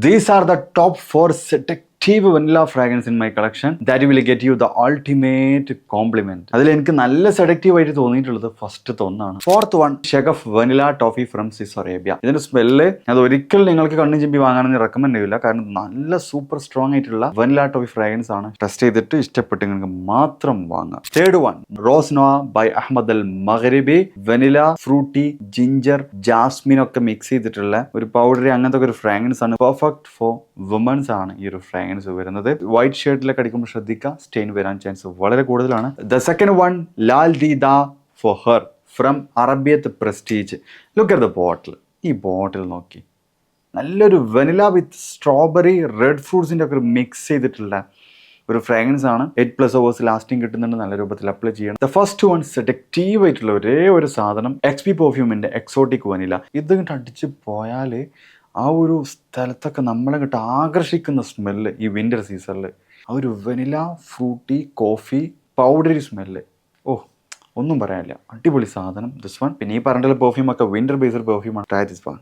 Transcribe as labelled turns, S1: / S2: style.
S1: These are the top 4 seductive vanilla fragrance in my collection that will get you the ultimate compliment. അതിൽ എനിക്ക് നല്ല seductive ആയിട്ട് തോന്നിയിട്ടുള്ളത് ഫസ്റ്റത്തെ ഒന്നാണ്. Fourth one Shaghaf vanilla toffee from Swiss Arabia. ഇതിന്റെ smell അത് ഒരിക്കലും നിങ്ങൾക്ക് കണ്ണും ചിമ്പി വാങ്ങാനൊന്നും റെക്കമെൻഡ് ചെയ്യില്ല. കാരണം നല്ല സൂപ്പർ സ്ട്രോങ് ആയിട്ടുള്ള വനില ടോഫി ഫ്രാഗ്രൻസ് ആണ്. ടെസ്റ്റ് ചെയ്തിട്ട് ഇഷ്ടപ്പെട്ട് നിങ്ങൾക്ക് മാത്രം വാങ്ങാം. Third one Rose Nova by Ahmed Al Maghribi. Vanilla, fruity, ginger, jasmine ഒക്കെ മിക്സ് ചെയ്തിട്ടുള്ള ഒരു പൗഡറി അങ്ങനത്തെ ഒരു ഫ്രാഗ്രൻസ് ആണ്. പെർഫെക്റ്റ് ഫോർ വുമൻസ് ആണ് ഈ ഒരു ഫ്രാഗ്രൻസ് വരുന്നത്. വൈറ്റ് ഷർട്ടിലൊക്കെ അടിക്കുമ്പോൾ ശ്രദ്ധിക്കുക, സ്റ്റെയിൻ വരാൻ ചാൻസ് വളരെ കൂടുതലാണ്. ദ സെക്കൻഡ് വൺ ലാൽ the the for her from Arabiyat Prestige. Look at the bottle. ഈ ബോട്ടിൽ നോക്കി, നല്ലൊരു വെനില വിത്ത് സ്ട്രോബെറി റെഡ് ഫ്രൂട്ട്സിൻ്റെ ഒക്കെ ഒരു മിക്സ് ചെയ്തിട്ടുള്ള ഒരു ഫ്രാഗ്രൻസ് ആണ്. 8+ hours ലാസ്റ്റിംഗ് കിട്ടുന്നുണ്ട്. നല്ല രൂപത്തിൽ അപ്ലൈ ചെയ്യണം. ദ ഫസ്റ്റ് വൺ സെഡക്റ്റീവ് ആയിട്ടുള്ള ഒരേ ഒരു സാധനം XP പെർഫ്യൂമിൻ്റെ എക്സോട്ടിക് വനില. ഇത് ഇങ്ങോട്ട് അടിച്ച് പോയാൽ ആ ഒരു സ്ഥലത്തൊക്കെ നമ്മളെ ഇങ്ങോട്ട് ആകർഷിക്കുന്ന സ്മെല്ല് ഈ വിൻ്റർ സീസണിൽ. ആ ഒരു vanilla, fruity, coffee, powdery smell. Oh, ഒന്നും പറയാനില്ല, അടിപൊളി സാധനം ദിസ് വൺ. പിന്നെ ഈ പറഞ്ഞിട്ടുള്ള പെർഫ്യൂം ഒക്കെ വിൻ്റർ ബേസ്ഡ് പെർഫ്യൂമാണ്. Try this one.